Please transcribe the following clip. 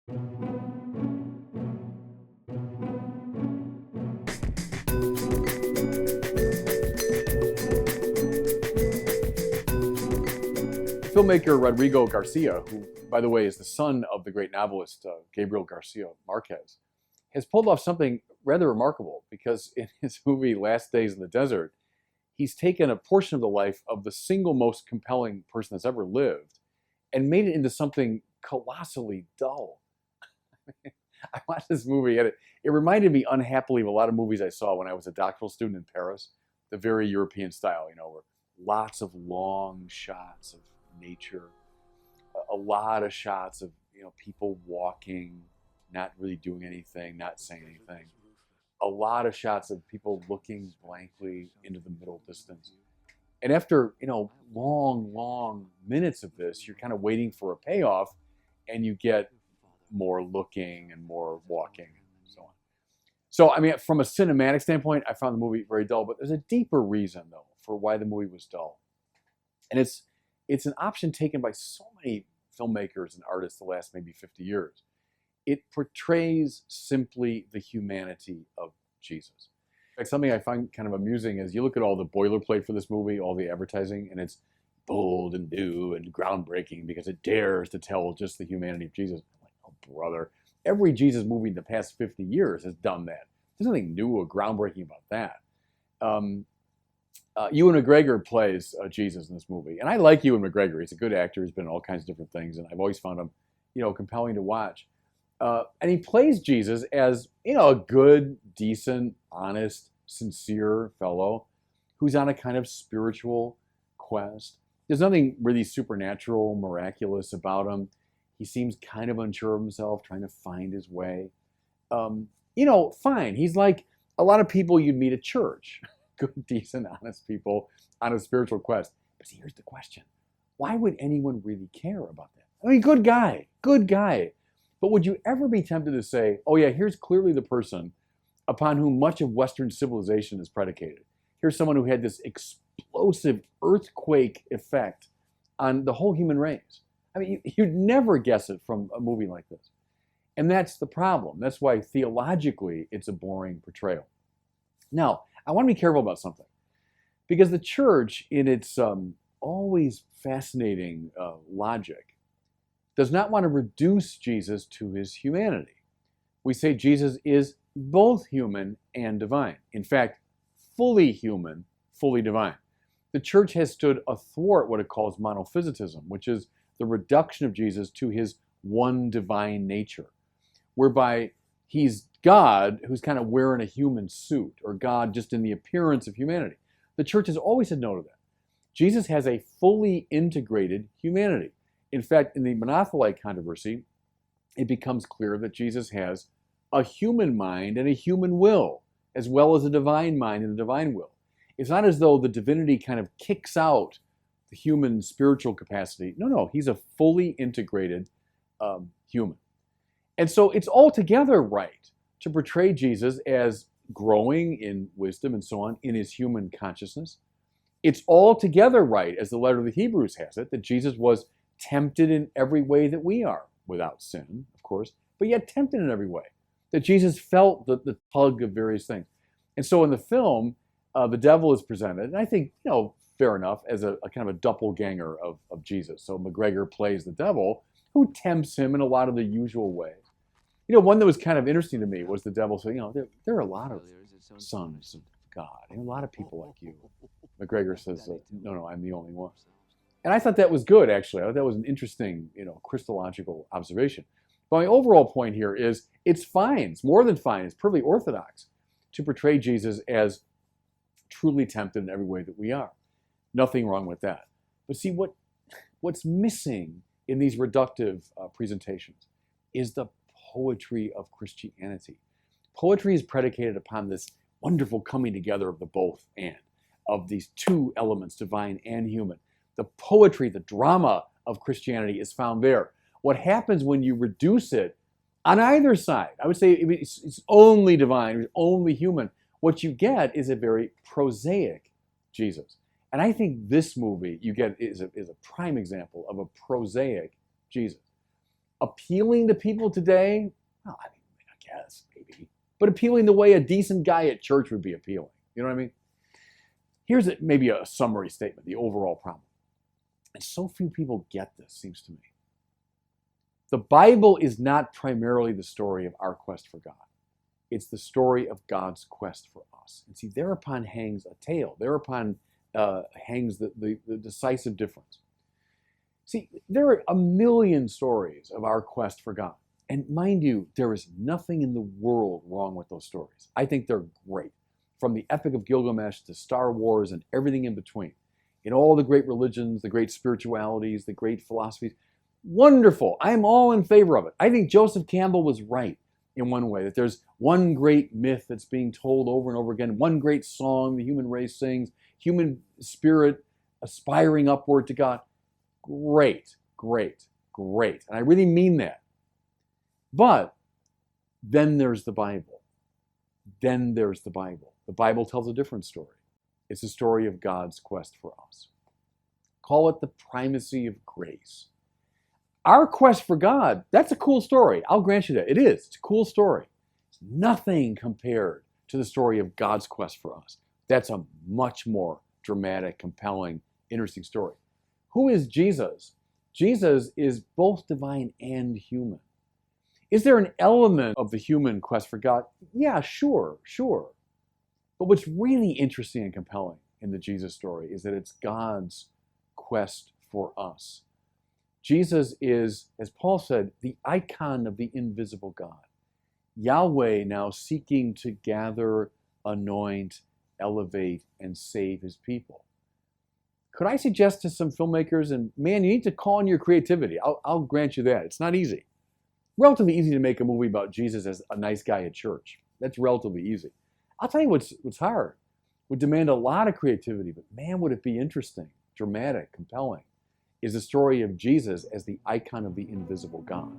Filmmaker Rodrigo Garcia, who, by the way, is the son of the great novelist Gabriel Garcia Marquez, has pulled off something rather remarkable because in his movie Last Days in the Desert, he's taken a portion of the life of the single most compelling person that's ever lived and made it into something colossally dull. I watched this movie and it reminded me unhappily of a lot of movies I saw when I was a doctoral student in Paris, the very European style, where lots of long shots of nature, a lot of shots of people walking, not really doing anything, not saying anything. A lot of shots of people looking blankly into the middle distance. And after long, long minutes of this, you're kind of waiting for a payoff, and you get more looking and more walking and so on. So, I mean, from a cinematic standpoint, I found the movie very dull, but there's a deeper reason, though, for why the movie was dull. And it's an option taken by so many filmmakers and artists the last maybe 50 years. It portrays simply the humanity of Jesus. Like, something I find kind of amusing is you look at all the boilerplate for this movie, all the advertising, and it's bold and new and groundbreaking because it dares to tell just the humanity of Jesus. I'm like, oh, brother, every Jesus movie in the past 50 years has done that. There's nothing new or groundbreaking about that. Ewan McGregor plays Jesus in this movie, and I like Ewan McGregor. He's a good actor. He's been in all kinds of different things, and I've always found him, compelling to watch. And he plays Jesus as, a good, decent, honest, sincere fellow who's on a kind of spiritual quest. There's nothing really supernatural, miraculous about him. He seems kind of unsure of himself, trying to find his way. Fine. He's like a lot of people you'd meet at church. Good, decent, honest people on a spiritual quest. But see, here's the question. Why would anyone really care about that? I mean, good guy. But would you ever be tempted to say, oh yeah, here's clearly the person upon whom much of Western civilization is predicated. Here's someone who had this explosive earthquake effect on the whole human race. I mean, you'd never guess it from a movie like this. And that's the problem. That's why theologically it's a boring portrayal. Now, I want to be careful about something. Because the church, in its always fascinating logic, does not want to reduce Jesus to his humanity. We say Jesus is both human and divine. In fact, fully human, fully divine. The church has stood athwart what it calls monophysitism, which is the reduction of Jesus to his one divine nature, whereby he's God who's kind of wearing a human suit, or God just in the appearance of humanity. The church has always said no to that. Jesus has a fully integrated humanity. In fact, in the Monothelite controversy, it becomes clear that Jesus has a human mind and a human will, as well as a divine mind and a divine will. It's not as though the divinity kind of kicks out the human spiritual capacity. No, he's a fully integrated human. And so it's altogether right to portray Jesus as growing in wisdom and so on in his human consciousness. It's altogether right, as the letter of the Hebrews has it, that Jesus was tempted in every way that we are, without sin, of course, but yet tempted in every way. That Jesus felt the tug of various things. And so in the film, the devil is presented, and I think, fair enough, as a kind of a doppelganger of Jesus. So McGregor plays the devil, who tempts him in a lot of the usual ways. One that was kind of interesting to me was the devil saying, there are a lot of sons of God, a lot of people like you. McGregor says, no, I'm the only one. And I thought that was good, actually. I thought that was an interesting, Christological observation. But my overall point here is it's fine. It's more than fine. It's perfectly orthodox to portray Jesus as truly tempted in every way that we are. Nothing wrong with that. But see, what's missing in these reductive presentations is the poetry of Christianity. Poetry is predicated upon this wonderful coming together of the both and, of these two elements, divine and human. The poetry, the drama of Christianity is found there. What happens when you reduce it on either side? I would say it's only divine, it's only human. What you get is a very prosaic Jesus. And I think this movie you get is a prime example of a prosaic Jesus. appealing to people today? Well, I mean, I guess, maybe. But appealing the way a decent guy at church would be appealing. You know what I mean? Here's maybe a summary statement, the overall problem. And so few people get this, seems to me. The Bible is not primarily the story of our quest for God. It's the story of God's quest for us. And see, thereupon hangs a tale. Thereupon hangs the decisive difference. See, there are a million stories of our quest for God. And mind you, there is nothing in the world wrong with those stories. I think they're great. From the Epic of Gilgamesh to Star Wars and everything in between. In all the great religions, the great spiritualities, the great philosophies. Wonderful. I'm all in favor of it. I think Joseph Campbell was right in one way, that there's one great myth that's being told over and over again, one great song the human race sings, human spirit aspiring upward to God. Great, great, great. And I really mean that. But then there's the Bible. Then there's the Bible. The Bible tells a different story. It's a story of God's quest for us. Call it the primacy of grace. Our quest for God, that's a cool story. I'll grant you that. It is. It's a cool story. It's nothing compared to the story of God's quest for us. That's a much more dramatic, compelling, interesting story. Who is Jesus? Jesus is both divine and human. Is there an element of the human quest for God? Yeah, sure. But what's really interesting and compelling in the Jesus story is that it's God's quest for us. Jesus is, as Paul said, the icon of the invisible God. Yahweh now seeking to gather, anoint, elevate, and save his people. Could I suggest to some filmmakers, and man, you need to call on your creativity. I'll grant you that. It's not easy. Relatively easy to make a movie about Jesus as a nice guy at church. That's relatively easy. I'll tell you what's hard. Would demand a lot of creativity, but man, would it be interesting, dramatic, compelling, is the story of Jesus as the icon of the invisible God.